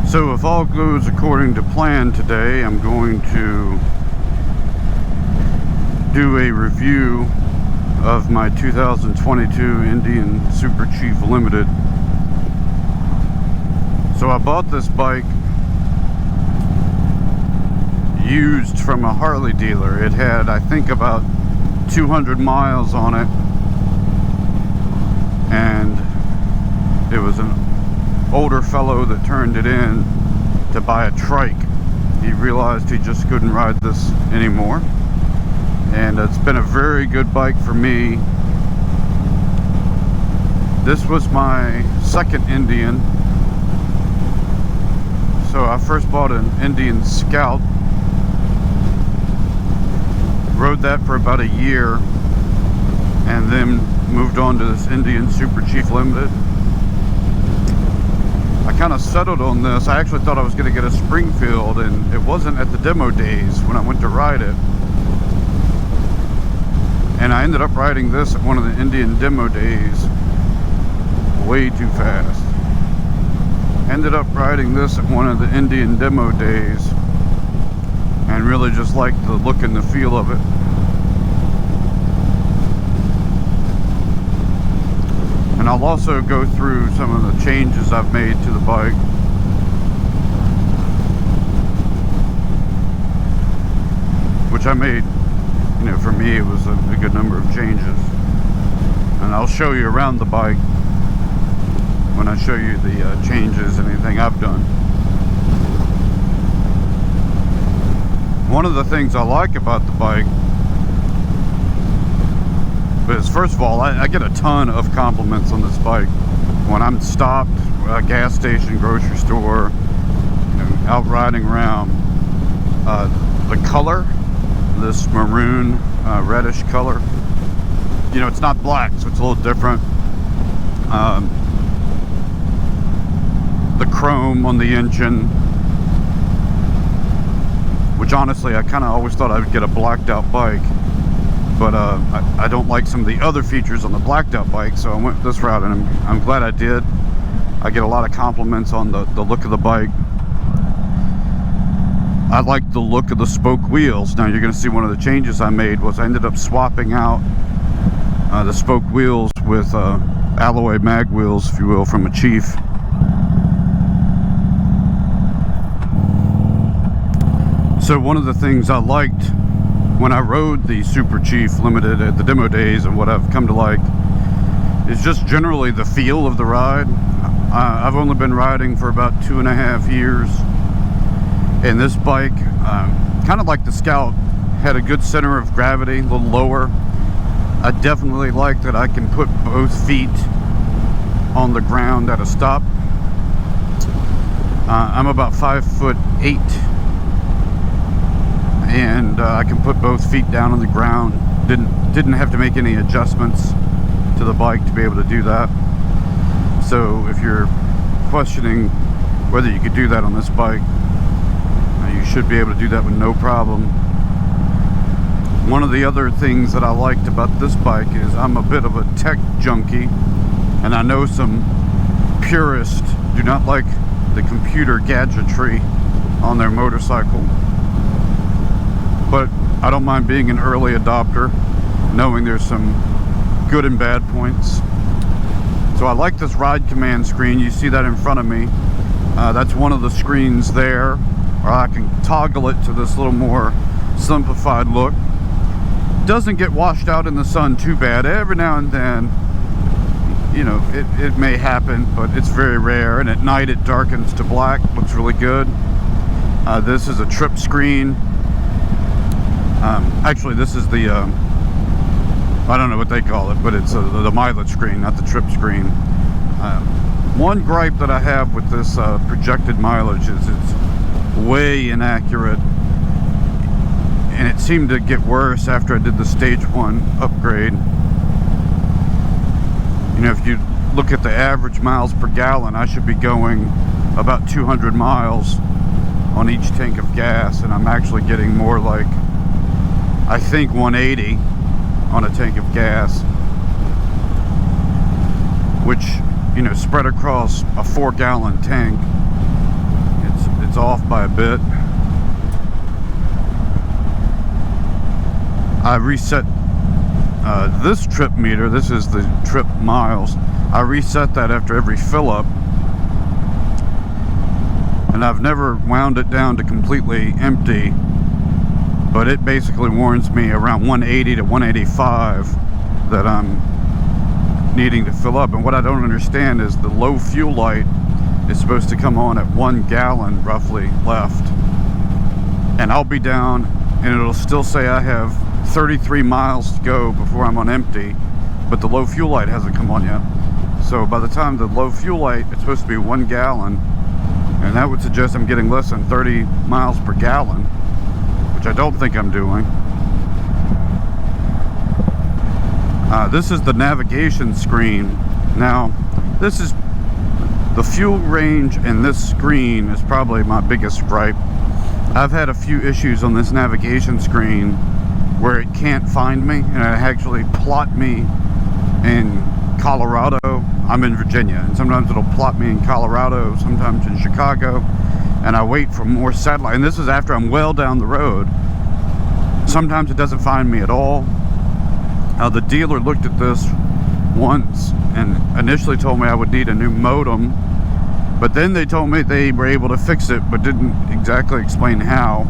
So if all goes according to plan today, I'm going to do a review of my 2022 Indian Super Chief Limited. So I bought this bike used from a Harley dealer. It had, I think, about 200 miles on it, and it was an older fellow that turned it in to buy a trike. He realized he just couldn't ride this anymore, and it's been a very good bike for me. This was my second Indian. So I first bought an Indian Scout, rode that for about a year, and then moved on to this Indian Super Chief Limited. I kind of settled on this. I actually thought I was going to get a Springfield, and it wasn't at the demo days when I went to ride it. And I ended up riding this at one of the Indian demo days way too fast. Ended up riding this at one of the Indian demo days and really just liked the look and the feel of it. And I'll also go through some of the changes I've made to the bike. Which I made, you know, for me it was a good number of changes. And I'll show you around the bike when I show you the changes and anything I've done. One of the things I like about the bike is, first of all, I get a ton of compliments on this bike. When I'm stopped at a gas station, grocery store, you know, out riding around, the color, this maroon, reddish color, you know, it's not black, so it's a little different. The chrome on the engine, which honestly I kind of always thought I would get a blacked out bike, but I don't like some of the other features on the blacked out bike, so I went this route, and I'm glad I did. I get a lot of compliments on the look of the bike. I like the look of the spoke wheels. Now you're going to see one of the changes I made was I ended up swapping out the spoke wheels with alloy mag wheels, if you will, from a Chief. So one of the things I liked when I rode the Super Chief Limited at the demo days, and what I've come to like, is just generally the feel of the ride. I've only been riding for about 2.5 years, and this bike, kind of like the Scout, had a good center of gravity, a little lower. I definitely like that I can put both feet on the ground at a stop. I'm about 5'8", and I can put both feet down on the ground. Didn't have to make any adjustments to the bike to be able to do that. So if you're questioning whether you could do that on this bike, you should be able to do that with no problem. One of the other things that I liked about this bike is I'm a bit of a tech junkie, and I know some purists do not like the computer gadgetry on their motorcycle. But I don't mind being an early adopter, knowing there's some good and bad points. So I like this ride command screen. You see that in front of me. That's one of the screens there, or I can toggle it to this little more simplified look. Doesn't get washed out in the sun too bad. Every now and then, you know, it may happen, but it's very rare, and at night it darkens to black. Looks really good. This is a trip screen. Actually, this is the, I don't know what they call it, but it's the mileage screen, not the trip screen. One gripe that I have with this projected mileage is it's way inaccurate, and it seemed to get worse after I did the stage 1 upgrade. You know, if you look at the average miles per gallon, I should be going about 200 miles on each tank of gas, and I'm actually getting more like, I think, 180 on a tank of gas, which, you know, spread across a 4-gallon tank it's off by a bit. I reset this trip meter. This is the trip miles. I reset that after every fill up, and I've never wound it down to completely empty, but it basically warns me around 180 to 185 that I'm needing to fill up. And what I don't understand is the low fuel light is supposed to come on at 1 gallon roughly left, and I'll be down and it'll still say I have 33 miles to go before I'm on empty, but the low fuel light hasn't come on yet. So by the time the low fuel light, it's supposed to be 1 gallon, and that would suggest I'm getting less than 30 miles per gallon, which I don't think I'm doing. This is the navigation screen. Now, this is the fuel range, and this screen is probably my biggest gripe. I've had a few issues on this navigation screen where it can't find me, and it actually plot me in Colorado. I'm in Virginia, and sometimes it'll plot me in Colorado, sometimes in Chicago, and I wait for more satellite, and this is after I'm well down the road. Sometimes it doesn't find me at all. The dealer looked at this once and initially told me I would need a new modem, but then they told me they were able to fix it, but didn't exactly explain how.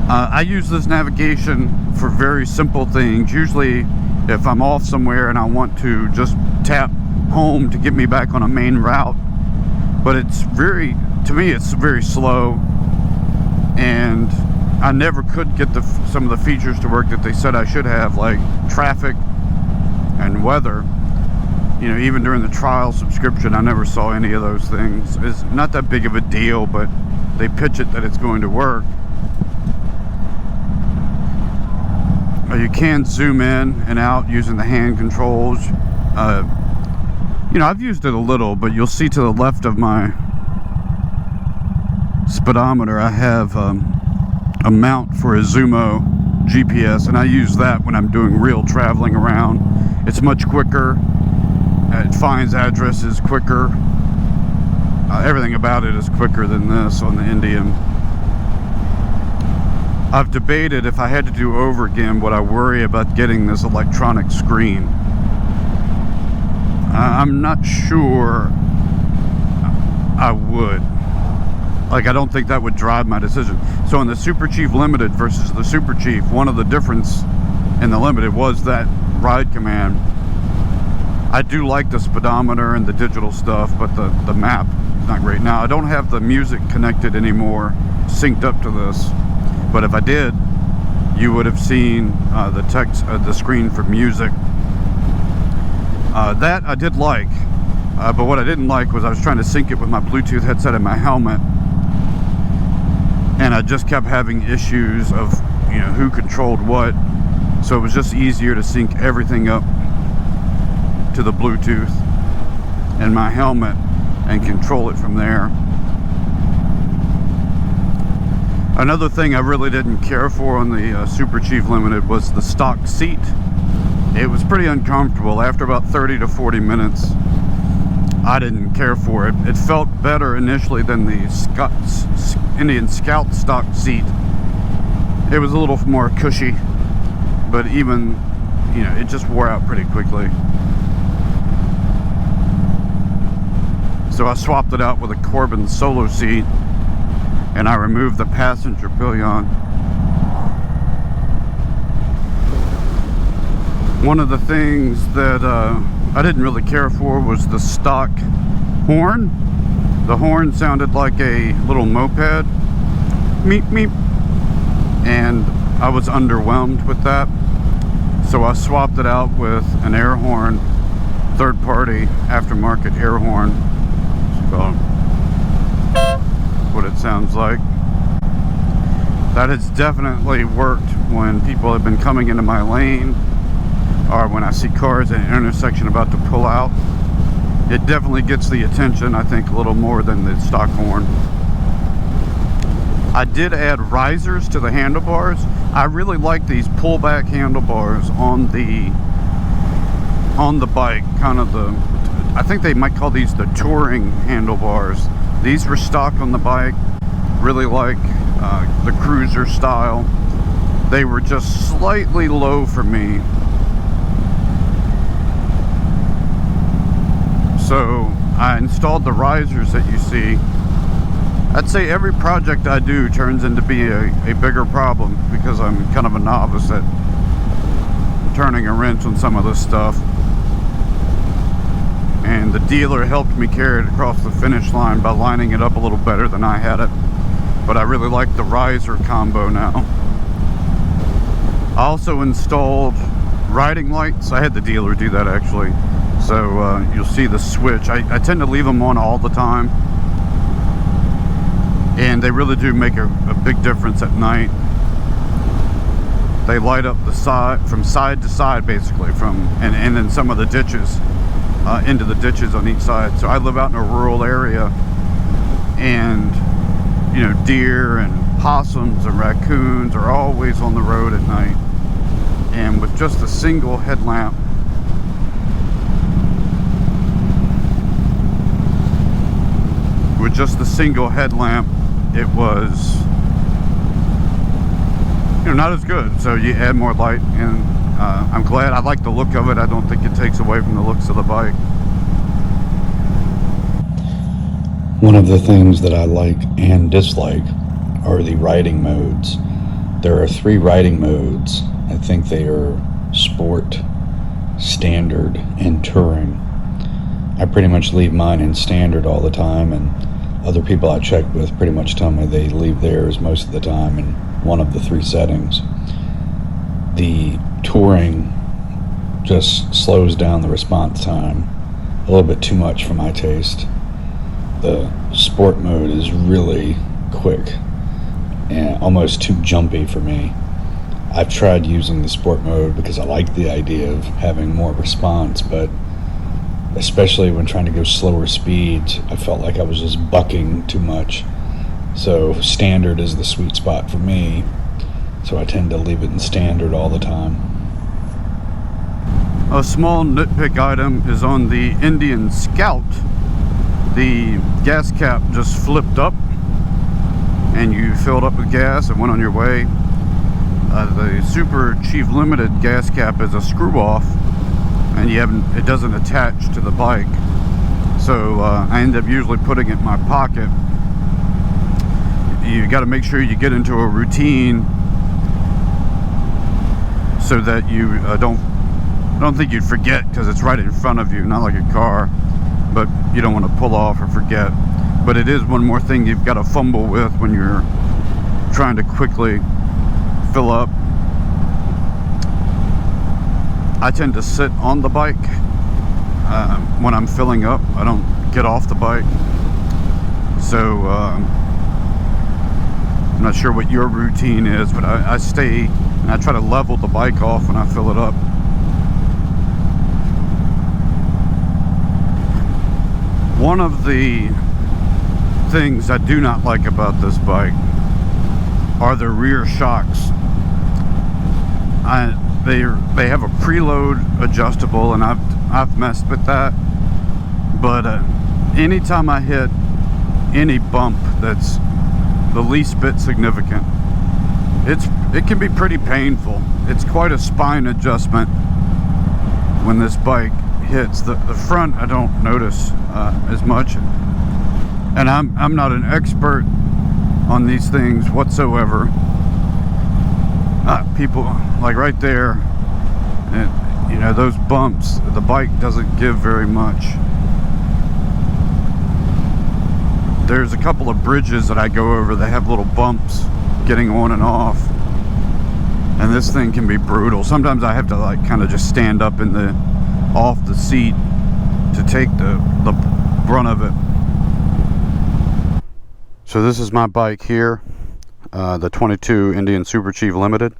I use this navigation for very simple things. Usually if I'm off somewhere and I want to just tap home to get me back on a main route, but to me it's very slow, and I never could get some of the features to work that they said I should have, like traffic and weather. You know, even during the trial subscription, I never saw any of those things. It's not that big of a deal, but they pitch it that it's going to work. You can zoom in and out using the hand controls. You know, I've used it a little, but you'll see to the left of my speedometer, I have a mount for a Zumo GPS, and I use that when I'm doing real traveling around. It's much quicker. It finds addresses quicker. Everything about it is quicker than this on the Indian. I've debated if I had to do over again, would I worry about getting this electronic screen? I'm not sure I would. Like, I don't think that would drive my decision. So in the Super Chief Limited versus the Super Chief, one of the difference in the Limited was that ride command. I do like the speedometer and the digital stuff, but the map is not great. Now, I don't have the music connected anymore, synced up to this. But if I did, you would have seen the text, the screen for music. That I did like, but what I didn't like was I was trying to sync it with my Bluetooth headset in my helmet, and I just kept having issues of, you know, who controlled what. So it was just easier to sync everything up to the Bluetooth in my helmet and control it from there. Another thing I really didn't care for on the Super Chief Limited was the stock seat. It was pretty uncomfortable. After about 30 to 40 minutes, I didn't care for it. It felt better initially than the Indian Scout stock seat. It was a little more cushy, but even, you know, it just wore out pretty quickly. So I swapped it out with a Corbin Solo seat, and I removed the passenger pillion. One of the things that I didn't really care for was the stock horn. The horn sounded like a little moped, meep meep, and I was underwhelmed with that. So I swapped it out with an air horn, third-party aftermarket air horn. So what it sounds like. That has definitely worked when people have been coming into my lane, or when I see cars at an intersection about to pull out. It definitely gets the attention, I think, a little more than the stock horn. I did add risers to the handlebars. I really like these pullback handlebars on the bike, kind of the, I think they might call these the touring handlebars. These were stock on the bike. Really like the cruiser style. They were just slightly low for me. So I installed the risers that you see. I'd say every project I do turns into be a bigger problem because I'm kind of a novice at turning a wrench on some of this stuff. And the dealer helped me carry it across the finish line by lining it up a little better than I had it. But I really like the riser combo now. I also installed riding lights. I had the dealer do that actually. So you'll see the switch. I tend to leave them on all the time. And they really do make a big difference at night. They light up the side, from side to side basically, and then some of the ditches, into the ditches on each side. So I live out in a rural area, and you know, deer and possums and raccoons are always on the road at night. And with just a single headlamp, it was, you know, not as good. So you add more light, and I'm glad. I like the look of it. I don't think it takes away from the looks of the bike. One of the things that I like and dislike are the riding modes. There are 3 riding modes. I think they are Sport, Standard, and Touring. I pretty much leave mine in Standard all the time, and other people I check with pretty much tell me they leave theirs most of the time in one of the 3 settings. The Touring just slows down the response time a little bit too much for my taste. The Sport mode is really quick and almost too jumpy for me. I've tried using the Sport mode because I like the idea of having more response, but especially when trying to go slower speeds, I felt like I was just bucking too much. So Standard is the sweet spot for me, so I tend to leave it in Standard all the time. A small nitpick item is on the Indian Scout. The gas cap just flipped up and you filled up with gas and went on your way. The Super Chief Limited gas cap is a screw off, and it doesn't attach to the bike. So I end up usually putting it in my pocket. You got to make sure you get into a routine so that you I don't think you'd forget, because it's right in front of you, not like a car, but you don't want to pull off or forget. But it is one more thing you've got to fumble with when you're trying to quickly fill up. I tend to sit on the bike when I'm filling up. I don't get off the bike. So I'm not sure what your routine is, but I stay and I try to level the bike off when I fill it up. One of the things I do not like about this bike are the rear shocks. They have a preload adjustable, and I've messed with that. But anytime I hit any bump that's the least bit significant, it can be pretty painful. It's quite a spine adjustment when this bike hits. The front I don't notice as much, and I'm not an expert on these things whatsoever. People like right there, and you know, those bumps, the bike doesn't give very much. There's a couple of bridges that I go over that have little bumps getting on and off, and this thing can be brutal. Sometimes I have to like kind of just stand up off the seat to take the brunt of it. So this is my bike here, the 22 Indian Super Chief Limited.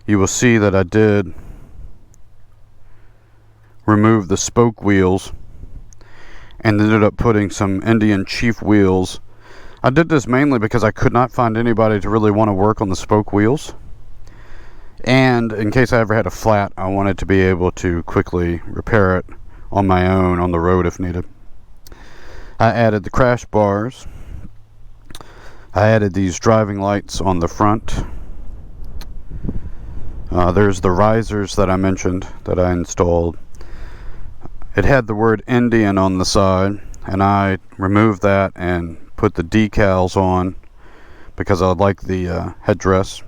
You will see that I did remove the spoke wheels and ended up putting some Indian Chief wheels. I did this mainly because I could not find anybody to really want to work on the spoke wheels, and in case I ever had a flat, I wanted to be able to quickly repair it on my own on the road if needed. I added the crash bars. I added these driving lights on the front. There's the risers that I mentioned that I installed. It had the word Indian on the side, and I removed that and put the decals on because I like the headdress.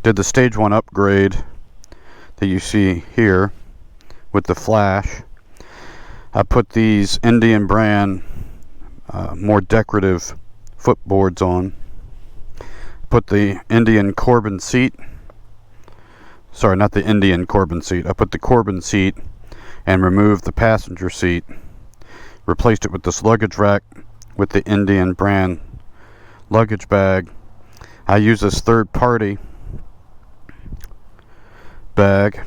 Did the stage 1 upgrade that you see here with the flash. I put these Indian brand more decorative footboards on. Put the Indian Corbin seat. Sorry, not the Indian Corbin seat. I put the Corbin seat and removed the passenger seat. Replaced it with this luggage rack with the Indian brand luggage bag. I use this third-party bag.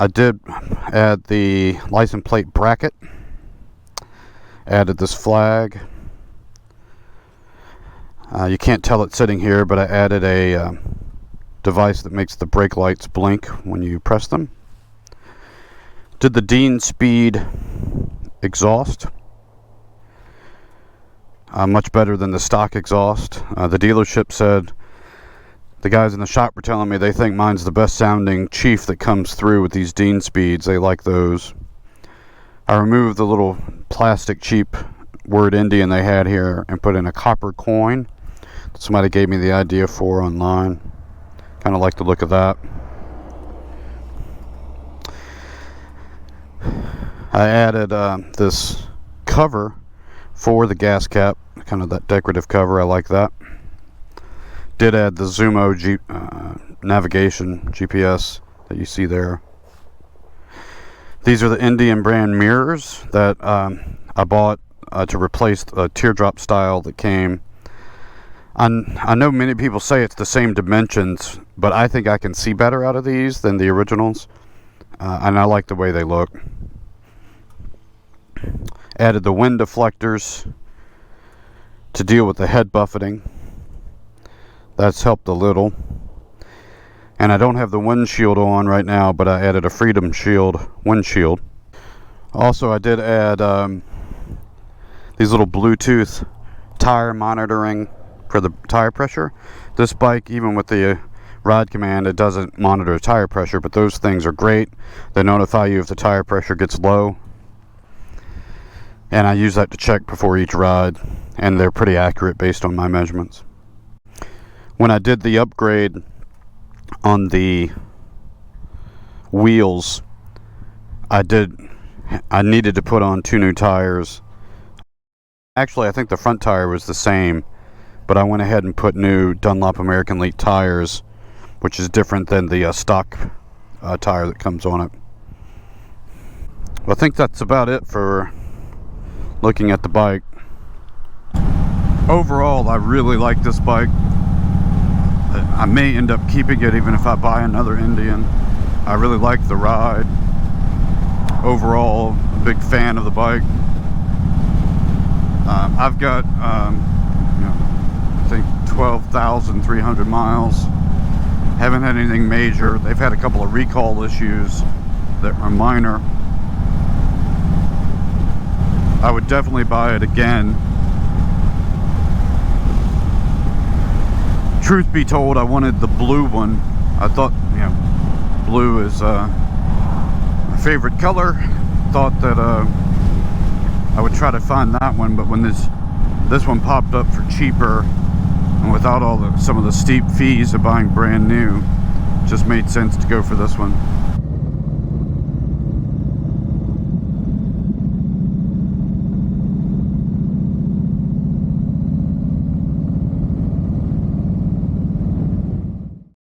I did add the license plate bracket. Added this flag. You can't tell it sitting here, but I added a device that makes the brake lights blink when you press them. Did the Dean Speed exhaust. Much better than the stock exhaust. The dealership said, the guys in the shop were telling me they think mine's the best sounding Chief that comes through with these Dean Speeds. They like those. I removed the little plastic cheap word Indian they had here and put in a copper coin that somebody gave me the idea for online. Kind of like the look of that. I added this cover for the gas cap, kind of that decorative cover. I like that. Did add the Zumo navigation GPS that you see there. These are the Indian brand mirrors that I bought to replace a teardrop style that came. I know many people say it's the same dimensions, but I think I can see better out of these than the originals, and I like the way they look. Added the wind deflectors to deal with the head buffeting. That's helped a little. And I don't have the windshield on right now, but I added a Freedom Shield windshield. Also, I did add these little Bluetooth tire monitoring for the tire pressure. This bike, even with the ride command, it doesn't monitor tire pressure, but those things are great. They notify you if the tire pressure gets low. And I use that to check before each ride, and they're pretty accurate based on my measurements. When I did the upgrade on the wheels, I needed to put on 2 new tires. Actually, I think the front tire was the same, but I went ahead and put new Dunlop American Elite tires, which is different than the stock tire that comes on it. Well, I think that's about it for looking at the bike. Overall, I really like this bike. I may end up keeping it even if I buy another Indian. I really like the ride. Overall, a big fan of the bike. I've got, I think 12,300 miles. Haven't had anything major. They've had a couple of recall issues that are minor. I would definitely buy it again. Truth be told, I wanted the blue one. I thought, blue is my favorite color. Thought that I would try to find that one, but when this one popped up for cheaper and without some of the steep fees of buying brand new, it just made sense to go for this one.